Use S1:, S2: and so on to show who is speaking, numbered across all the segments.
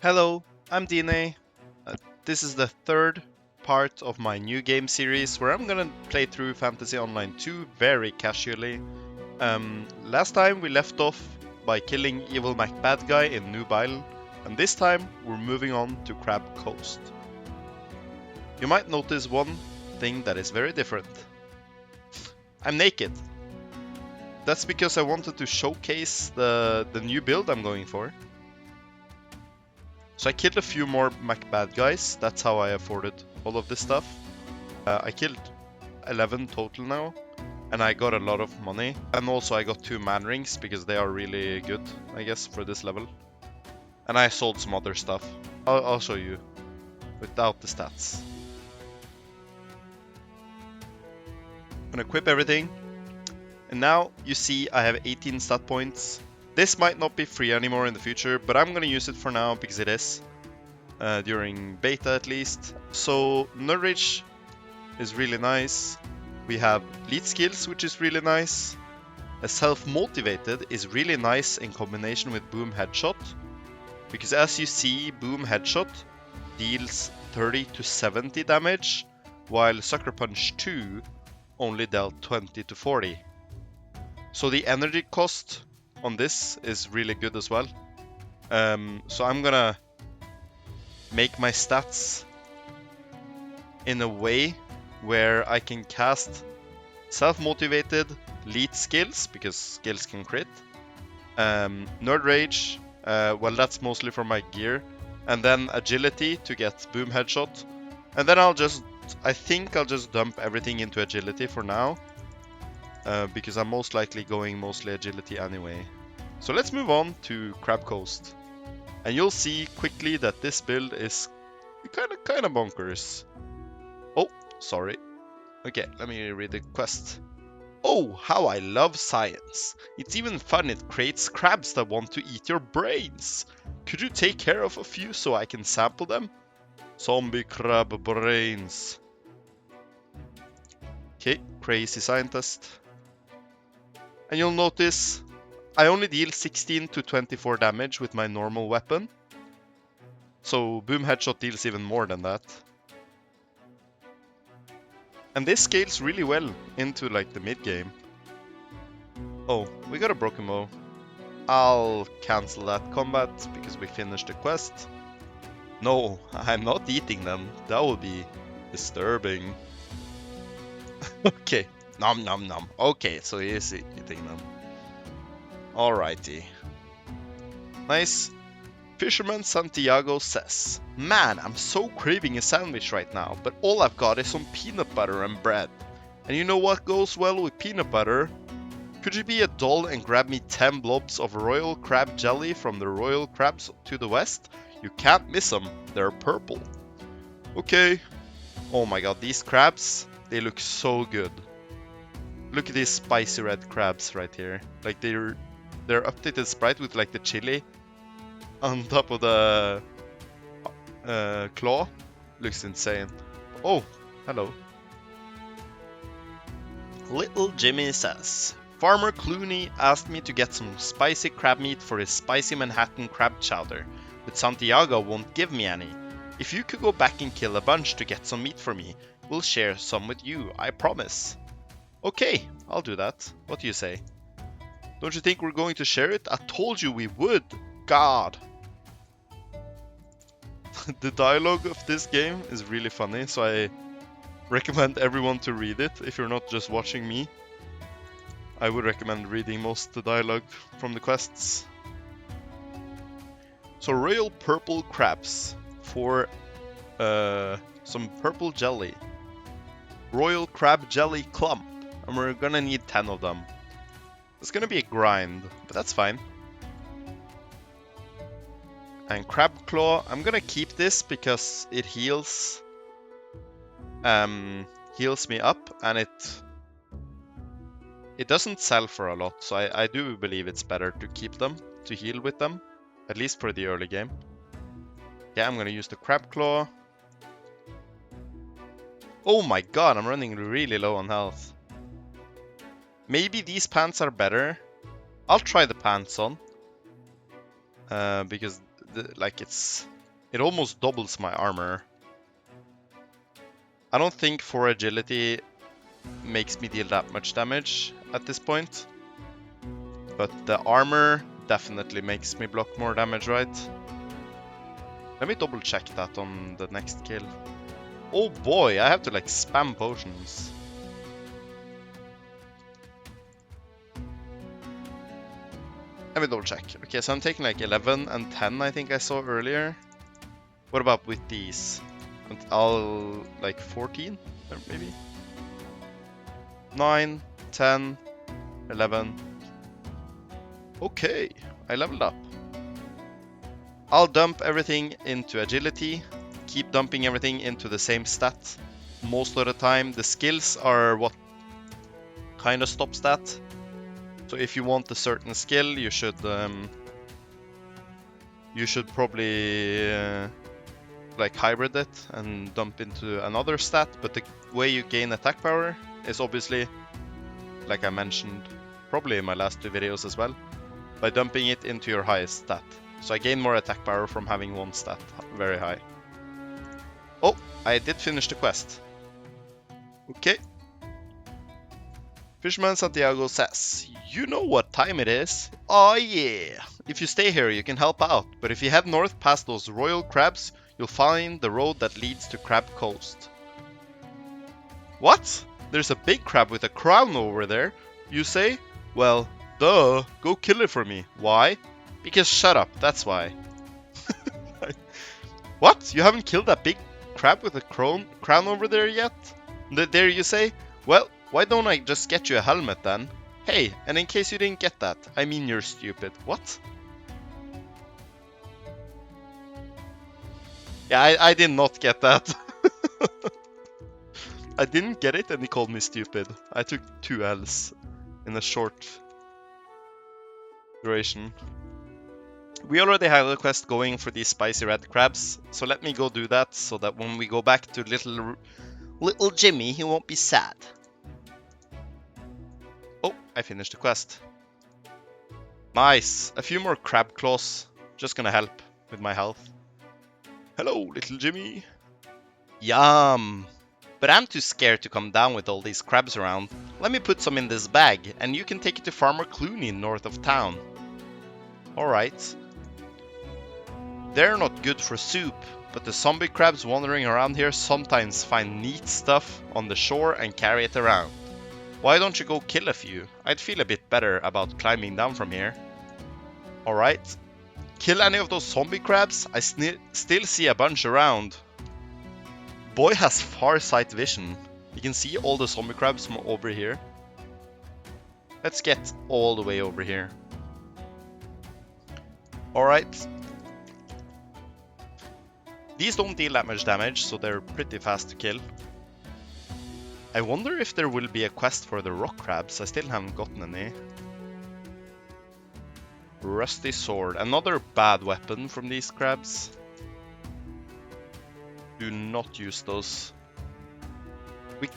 S1: Hello, I'm DNA. This is the third part of my new game series where I'm gonna play through Fantasy Online 2 very casually. Last time we left off by killing Evil Mac Bad Guy in Noob Isle, and this time we're moving on to Crab Coast. You might notice one thing that is very different. I'm naked. That's because I wanted to showcase the new build I'm going for. So I killed a few more Mac Bad Guys, that's how I afforded all of this stuff. I killed 11 total now, and I got a lot of money. And also I got 2 man rings, because they are really good, I guess, for this level. And I sold some other stuff. I'll show you, without the stats. I'm gonna equip everything. And now you see I have 18 stat points. This might not be free anymore in the future, but I'm gonna use it for now because it is. During beta at least. So Nerd Rage is really nice. We have lead skills, which is really nice. A self-motivated is really nice in combination with boom headshot. Because as you see, boom headshot deals 30 to 70 damage, while Sucker Punch 2 only dealt 20 to 40. So the energy cost on this is really good as well. So I'm gonna make my stats in a way where I can cast self-motivated lead skills, because skills can crit. Nerd Rage, well, that's mostly for my gear. And then agility to get boom headshot. And then I think I'll just dump everything into agility for now. Because I'm most likely going mostly agility anyway. So let's move on to Crab Coast. And you'll see quickly that this build is kind of bonkers. Oh, sorry. Okay, let me read the quest. Oh, how I love science. It's even fun it creates crabs that want to eat your brains. Could you take care of a few so I can sample them? Zombie crab brains. Okay, crazy scientist. And you'll notice I only deal 16 to 24 damage with my normal weapon. So boom headshot deals even more than that. And this scales really well into like the mid game. Oh, we got a broken bow. I'll cancel that combat because we finished the quest. No, I'm not eating them. That would be disturbing. Okay, nom nom nom. Okay, so he is eating them. Alrighty. Nice. Fisherman Santiago says, "Man, I'm so craving a sandwich right now, but all I've got is some peanut butter and bread. And you know what goes well with peanut butter? Could you be a doll and grab me 10 blobs of royal crab jelly from the royal crabs to the west? You can't miss them, they're purple." Okay. Oh my god, these crabs, they look so good. Look at these spicy red crabs right here. Like they're updated sprite with like the chili on top of the claw. Looks insane. Oh, hello. Little Jimmy says, "Farmer Clooney asked me to get some spicy crab meat for his spicy Manhattan crab chowder, but Santiago won't give me any. If you could go back and kill a bunch to get some meat for me, we'll share some with you, I promise." Okay, I'll do that. What do you say? Don't you think we're going to share it? I told you we would. God. The dialogue of this game is really funny, so I recommend everyone to read it. If you're not just watching me, I would recommend reading most of the dialogue from the quests. So royal purple crabs for some purple jelly. Royal crab jelly clump, and we're gonna need 10 of them. It's gonna be a grind, but that's fine. And crab claw, I'm gonna keep this because it heals me up, and it doesn't sell for a lot, so I do believe it's better to keep them, to heal with them, at least for the early game. Yeah, I'm gonna use the crab claw. Oh my god, I'm running really low on health. Maybe these pants are better. I'll try the pants on. Because like it almost doubles my armor. I don't think 4 agility makes me deal that much damage at this point. But the armor definitely makes me block more damage, right? Let me double check that on the next kill. Oh boy, I have to like spam potions. Let me double check. Okay, so I'm taking like 11 and 10 I think I saw earlier. What about with these? I'll like 14 or maybe? 9, 10, 11. Okay, I leveled up. I'll dump everything into agility, keep dumping everything into the same stat most of the time. The skills are what kind of stops that. So if you want a certain skill, you should probably like hybrid it and dump into another stat. But the way you gain attack power is obviously, like I mentioned probably in my last 2 videos as well, by dumping it into your highest stat. So I gain more attack power from having one stat very high. Oh, I did finish the quest. Okay. Fisherman Santiago says, you know what time it is? Oh yeah! If you stay here you can help out, but if you head north past those royal crabs, you'll find the road that leads to Crab Coast. What? There's a big crab with a crown over there, you say? Well, duh, go kill it for me. Why? Because shut up, that's why. What? You haven't killed that big crab with a crown over there yet? There you say? Well, why don't I just get you a helmet then? Hey, and in case you didn't get that, I mean you're stupid. What? Yeah, I did not get that. I didn't get it and he called me stupid. I took 2 L's in a short duration. We already have a quest going for these spicy red crabs, so let me go do that so that when we go back to little Jimmy, he won't be sad. Oh, I finished the quest. Nice, a few more crab claws, just gonna help with my health. Hello, little Jimmy. Yum! But I'm too scared to come down with all these crabs around. Let me put some in this bag, and you can take it to Farmer Clooney north of town. Alright. They're not good for soup, but the zombie crabs wandering around here sometimes find neat stuff on the shore and carry it around. Why don't you go kill a few? I'd feel a bit better about climbing down from here. Alright. Kill any of those zombie crabs? I still see a bunch around. Boy has far sight vision. You can see all the zombie crabs from over here. Let's get all the way over here. Alright. These don't deal that much damage, so they're pretty fast to kill. I wonder if there will be a quest for the rock crabs. I still haven't gotten any. Rusty sword. Another bad weapon from these crabs. Do not use those.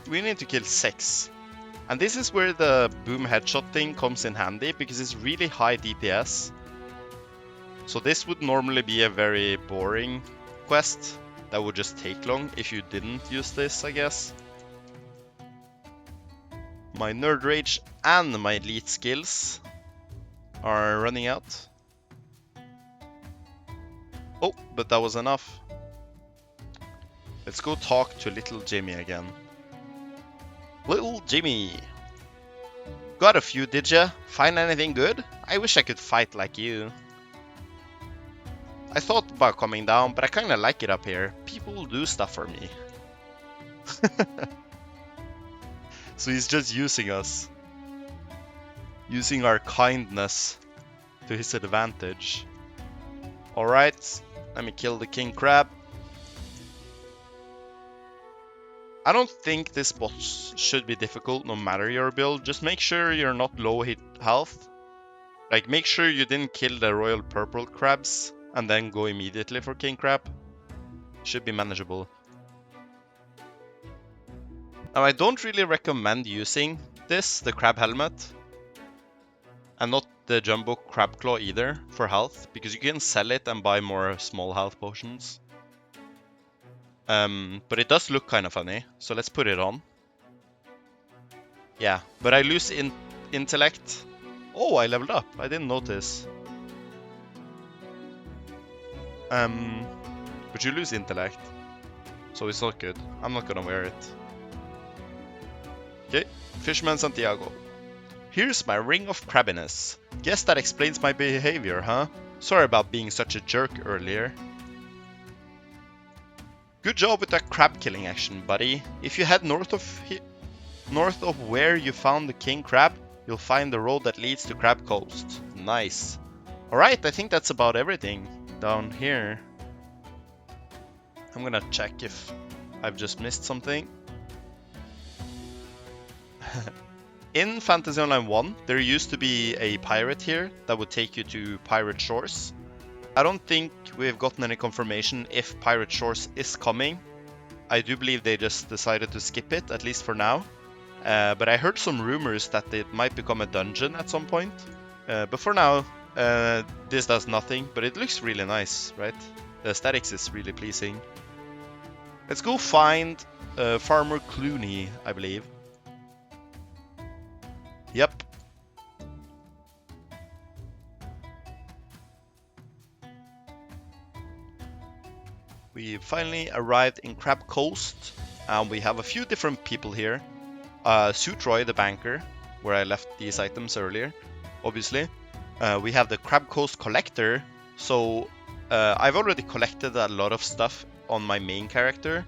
S1: We need to kill 6. And this is where the boom headshot thing comes in handy, because it's really high DPS. So this would normally be a very boring quest that would just take long if you didn't use this, I guess. My nerd rage and my elite skills are running out. Oh, but that was enough. Let's go talk to little Jimmy again. Little Jimmy. Got a few, did ya? Find anything good? I wish I could fight like you. I thought about coming down, but I kinda like it up here. People will do stuff for me. So he's just using us. Using our kindness to his advantage. Alright, let me kill the king crab. I don't think this boss should be difficult no matter your build. Just make sure you're not low hit health. Like, make sure you didn't kill the royal purple crabs and then go immediately for king crab. Should be manageable. Now, I don't really recommend using this, the crab helmet, and not the jumbo crab claw either for health, because you can sell it and buy more small health potions. But it does look kind of funny, so let's put it on. Yeah, but I lose intellect. Oh, I leveled up. I didn't notice. But you lose intellect, so it's not good. I'm not gonna wear it. Okay, Fisherman Santiago. Here's my ring of crabbiness. Guess that explains my behavior, huh? Sorry about being such a jerk earlier. Good job with that crab killing action, buddy. If you head north of where you found the king crab, you'll find the road that leads to Crab Coast. Nice. Alright, I think that's about everything down here. I'm gonna check if I've just missed something. In Fantasy Online 1, there used to be a pirate here that would take you to Pirate Shores. I don't think we've gotten any confirmation if Pirate Shores is coming. I do believe they just decided to skip it, at least for now. But I heard some rumors that it might become a dungeon at some point. But for now, this does nothing, but it looks really nice, right? The aesthetics is really pleasing. Let's go find Farmer Clooney, I believe. Yep. We finally arrived in Crab Coast, and we have a few different people here. Sutroy, the banker, where I left these items earlier, obviously. We have the Crab Coast Collector, so I've already collected a lot of stuff on my main character.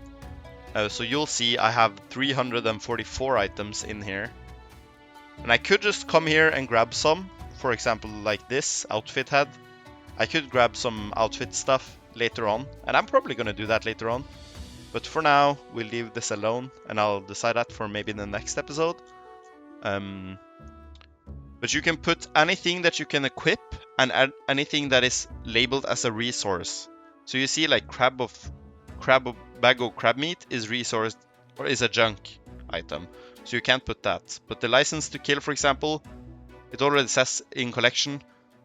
S1: So you'll see I have 344 items in here. And I could just come here and grab some, for example like this outfit head. I could grab some outfit stuff later on, and I'm probably gonna do that later on. But for now, we'll leave this alone, and I'll decide that for maybe the next episode. But you can put anything that you can equip, and add anything that is labeled as a resource. So you see, like bag of crab meat is resourced, or is a junk item. So you can't put that. But the license to kill, for example, it already says in collection,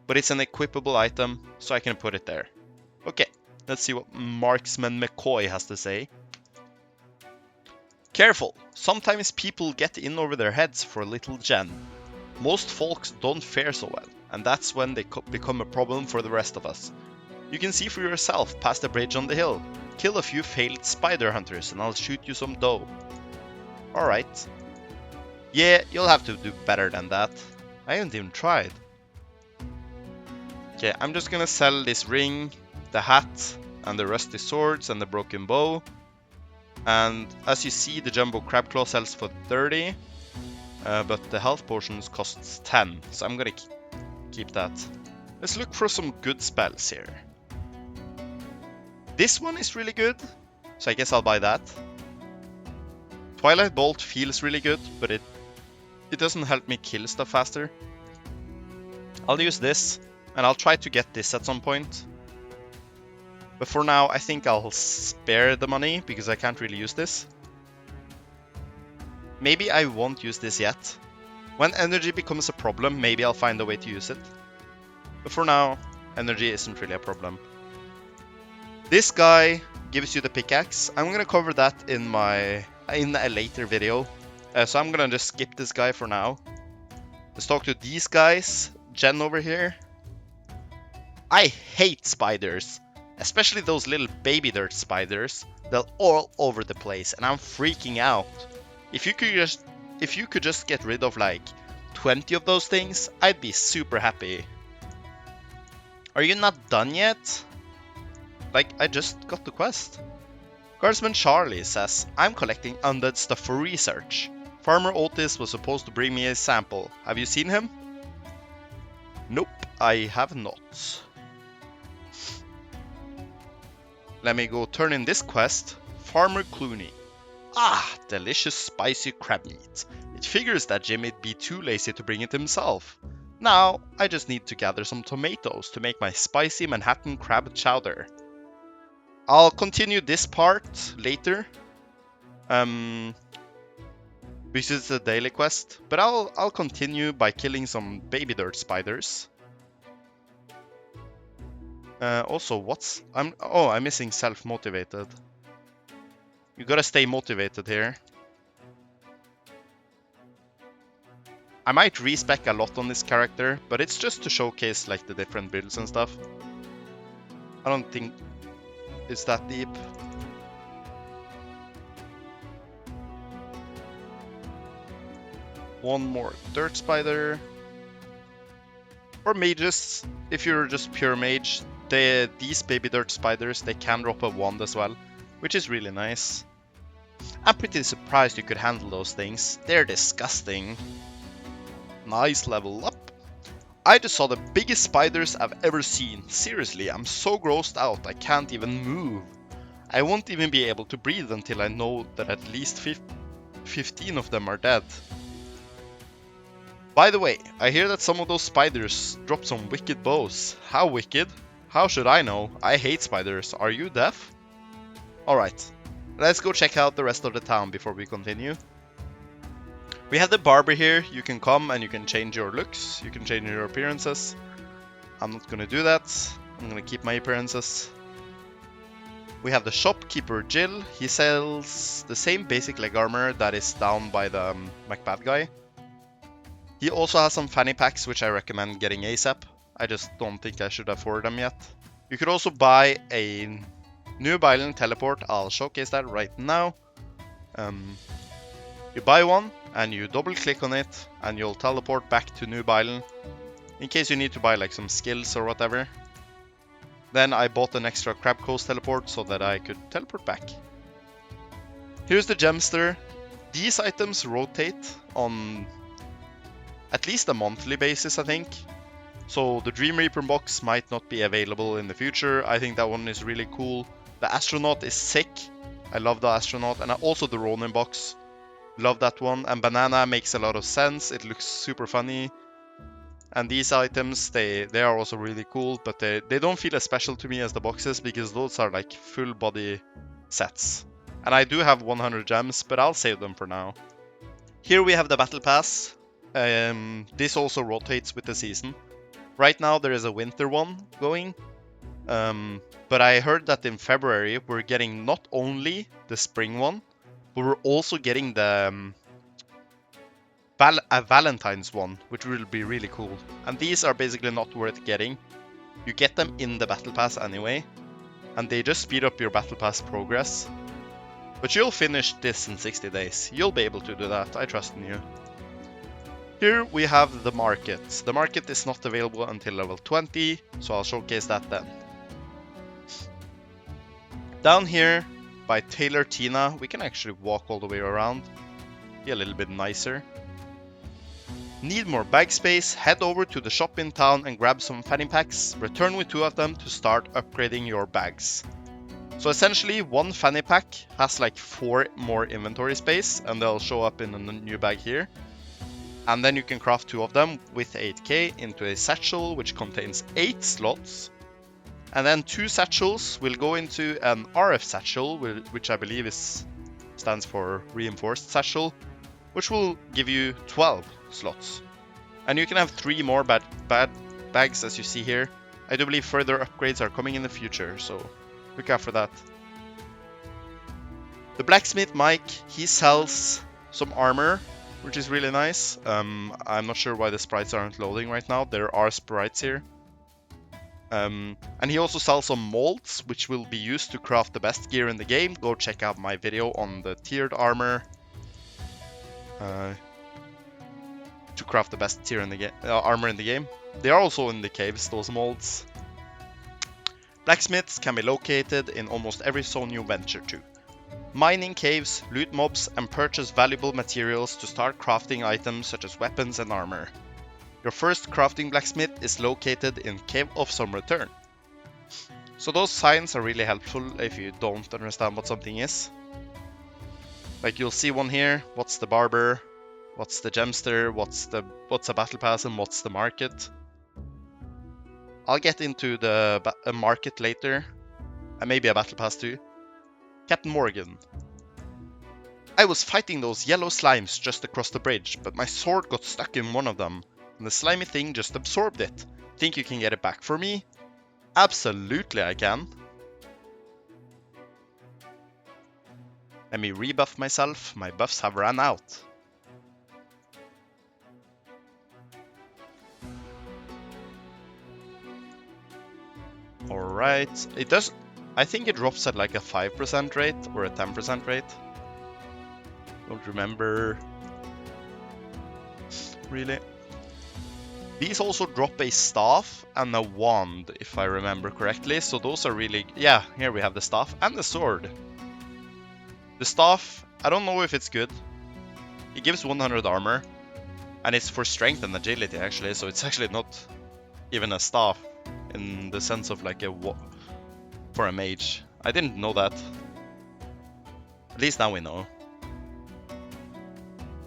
S1: but it's an equipable item, so I can put it there. Okay, let's see what Marksman McCoy has to say. Careful, sometimes people get in over their heads for a little gen. Most folks don't fare so well, and that's when they become a problem for the rest of us. You can see for yourself past the bridge on the hill. Kill a few failed spider hunters and I'll shoot you some dough. Alright. Yeah, you'll have to do better than that. I haven't even tried. Okay, I'm just gonna sell this ring, the hat, and the rusty swords and the broken bow. And as you see, the jumbo crab claw sells for 30, but the health potions costs 10, so I'm gonna keep that. Let's look for some good spells here. This one is really good, so I guess I'll buy that. Twilight Bolt feels really good, but it doesn't help me kill stuff faster. I'll use this, and I'll try to get this at some point. But for now, I think I'll spare the money, because I can't really use this. Maybe I won't use this yet. When energy becomes a problem, maybe I'll find a way to use it. But for now, energy isn't really a problem. This guy gives you the pickaxe. I'm gonna cover that in a later video. So I'm gonna just skip this guy for now. Let's talk to these guys. Jen over here. I hate spiders. Especially those little baby dirt spiders. They're all over the place and I'm freaking out. If you could just get rid of like 20 of those things, I'd be super happy. Are you not done yet? Like, I just got the quest. Guardsman Charlie says, I'm collecting undead stuff for research. Farmer Otis was supposed to bring me a sample. Have you seen him? Nope, I have not. Let me go turn in this quest. Farmer Clooney. Ah, delicious spicy crab meat. It figures that Jimmy'd be too lazy to bring it himself. Now, I just need to gather some tomatoes to make my spicy Manhattan crab chowder. I'll continue this part later. because it's a daily quest. But I'll continue by killing some baby dirt spiders. Also, I'm missing self-motivated. You gotta stay motivated here. I might respec a lot on this character, but it's just to showcase like the different builds and stuff. I don't think it's that deep. One more dirt spider. Or mages, if you're just pure mage, these baby dirt spiders, they can drop a wand as well, which is really nice. I'm pretty surprised you could handle those things. They're disgusting. Nice level up. I just saw the biggest spiders I've ever seen. Seriously, I'm so grossed out I can't even move. I won't even be able to breathe until I know that at least 15 of them are dead. By the way, I hear that some of those spiders drop some wicked bows. How wicked? How should I know? I hate spiders. Are you deaf? Alright, let's go check out the rest of the town before we continue. We have the barber here. You can come and you can change your looks. You can change your appearances. I'm not gonna do that. I'm gonna keep my appearances. We have the shopkeeper Jill. He sells the same basic leg armor that is down by the McBad guy. He also has some fanny packs which I recommend getting ASAP. I just don't think I should afford them yet. You could also buy a Noob Island teleport. I'll showcase that right now. You buy one and you double click on it and you'll teleport back to Noob Island in case you need to buy like some skills or whatever. Then I bought an extra Crab Coast teleport so that I could teleport back. Here's the gemster. These items rotate on at least a monthly basis, I think. So the Dream Reaper box might not be available in the future. I think that one is really cool. The astronaut is sick. I love the astronaut, and also the Ronin box. Love that one. And banana makes a lot of sense. It looks super funny. And these items, they are also really cool, but they don't feel as special to me as the boxes because those are like full body sets. And I do have 100 gems, but I'll save them for now. Here we have the battle pass. This also rotates with the season. Right now there is a winter one going, but I heard that in February we're getting not only the spring one, but we're also getting the a Valentine's one, which will be really cool. And these are basically not worth getting. You get them in the battle pass anyway, and they just speed up your battle pass progress. But you'll finish this in 60 days. You'll be able to do that, I trust in you. Here we have the market. The market is not available until level 20, so I'll showcase that then. Down here by Taylor Tina, we can actually walk all the way around. Be a little bit nicer. Need more bag space? Head over to the shop in town and grab some fanny packs. Return with 2 of them to start upgrading your bags. So essentially, one fanny pack has like 4 more inventory space, and they'll show up in a new bag here. And then you can craft 2 of them with 8k into a satchel which contains 8 slots. And then 2 satchels will go into an RF satchel, which I believe stands for reinforced satchel, which will give you 12 slots. And you can have 3 more bad bags as you see here. I do believe further upgrades are coming in the future, so look out for that. The blacksmith Mike, he sells some armor, which is really nice. I'm not sure why the sprites aren't loading right now. There are sprites here. And he also sells some molds, which will be used to craft the best gear in the game. Go check out my video on the tiered armor. To craft the best tier in the armor in the game. They are also in the caves, those molds. Blacksmiths can be located in almost every zone you venture to. Mine in caves, loot mobs, and purchase valuable materials to start crafting items such as weapons and armor. Your first crafting blacksmith is located in Cave of Some Return. So those signs are really helpful if you don't understand what something is. Like you'll see one here, what's the barber, what's the gemster, what's a battle pass, and what's the market. I'll get into the market later, and maybe a battle pass too. Captain Morgan. I was fighting those yellow slimes just across the bridge, but my sword got stuck in one of them, and the slimy thing just absorbed it. Think you can get it back for me? Absolutely I can. Let me rebuff myself, my buffs have ran out. Alright, it does, I think it drops at like a 5% rate or a 10% rate. Don't remember really. These also drop a staff and a wand, if I remember correctly. So those are really... Yeah, here we have the staff and the sword. The staff, I don't know if it's good. It gives 100 armor. And it's for strength and agility, actually. So it's actually not even a staff in the sense of like a... for a mage. I didn't know that. At least now we know.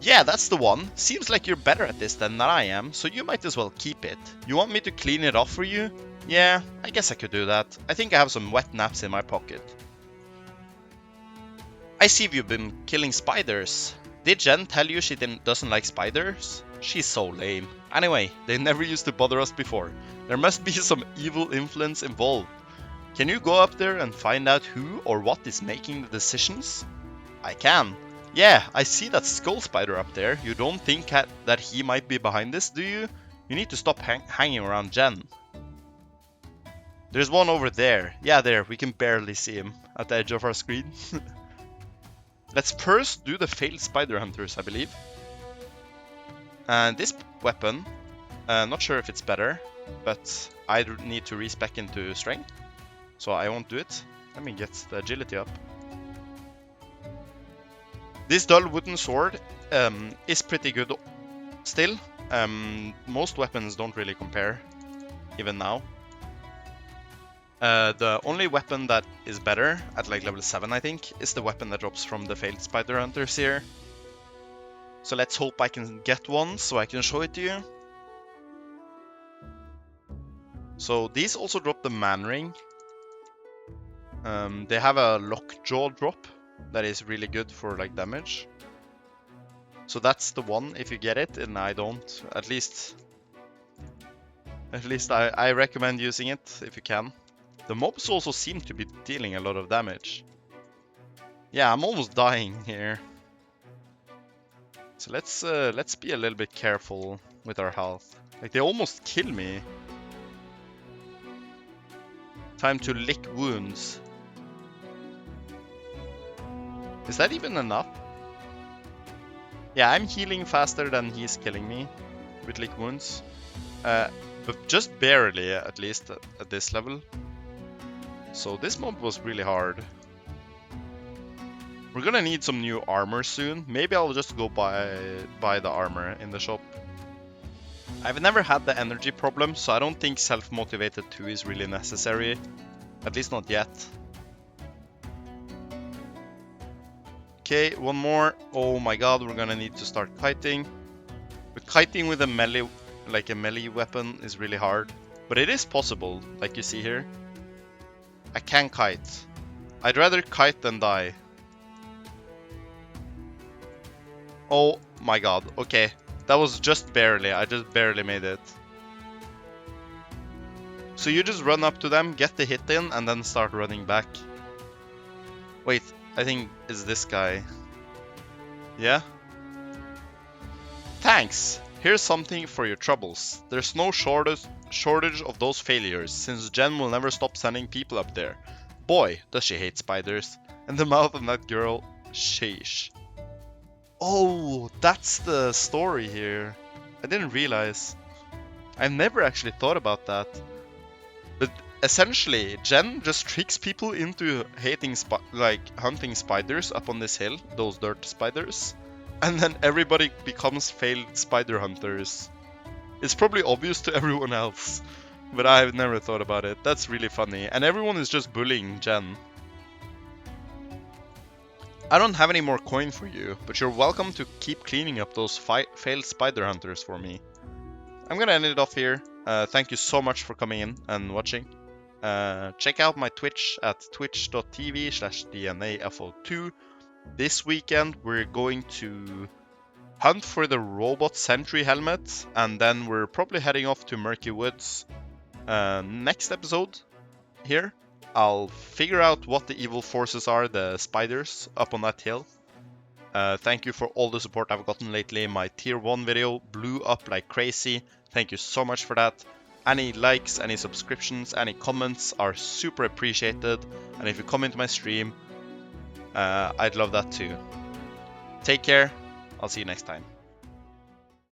S1: Yeah, that's the one. Seems like you're better at this than I am, so you might as well keep it. You want me to clean it off for you? Yeah, I guess I could do that. I think I have some wet naps in my pocket. I see you've been killing spiders. Did Jen tell you she doesn't like spiders? She's so lame. Anyway, they never used to bother us before. There must be some evil influence involved. Can you go up there and find out who or what is making the decisions? I can. Yeah, I see that skull spider up there. You don't think that he might be behind this, do you? You need to stop hanging around Jen. There's one over there. Yeah, there. We can barely see him at the edge of our screen. Let's first do the failed spider hunters, I believe. And this weapon, not sure if it's better, but I need to respec into strength, so I won't do it. Let me get the agility up. This dull wooden sword is pretty good still. Most weapons don't really compare, even now. The only weapon that is better, at like level 7 I think, is the weapon that drops from the failed spider hunters here. So let's hope I can get one, so I can show it to you. So these also drop the man ring. They have a lockjaw drop that is really good for like damage. So that's the one if you get it, and I don't. At least I recommend using it if you can. The mobs also seem to be dealing a lot of damage. Yeah, I'm almost dying here. So let's be a little bit careful with our health. Like, they almost kill me. Time to lick wounds. Is that even enough? Yeah, I'm healing faster than he's killing me with lick wounds. But just barely, at least at this level. So this mob was really hard. We're gonna need some new armor soon. Maybe I'll just go buy the armor in the shop. I've never had the energy problem, so I don't think self-motivated 2 is really necessary. At least not yet. Okay, one more. Oh my god, we're gonna need to start kiting. But kiting with a melee weapon is really hard. But it is possible, like you see here. I can kite. I'd rather kite than die. Oh my god, okay. That was just barely, I just barely made it. So you just run up to them, get the hit in, and then start running back. Wait, I think it's this guy. Yeah? Thanks! Here's something for your troubles. There's no shortage of those failures, since Jen will never stop sending people up there. Boy, does she hate spiders. And the mouth of that girl, sheesh. Oh, that's the story here. I didn't realize. I've never actually thought about that. But essentially, Jen just tricks people into hating hunting spiders up on this hill, those dirt spiders. And then everybody becomes failed spider hunters. It's probably obvious to everyone else, but I've never thought about it. That's really funny. And everyone is just bullying Jen. I don't have any more coin for you, but you're welcome to keep cleaning up those failed spider hunters for me. I'm gonna end it off here. Thank you so much for coming in and watching. Check out my Twitch at twitch.tv/dnafo2. This weekend we're going to hunt for the robot sentry helmet, and then we're probably heading off to Murky Woods. Next episode here, I'll figure out what the evil forces are, the spiders up on that hill. Thank you for all the support I've gotten lately. My tier 1 video blew up like crazy. Thank you so much for that. Any likes, any subscriptions, any comments are super appreciated. And if you come into my stream, I'd love that too. Take care. I'll see you next time.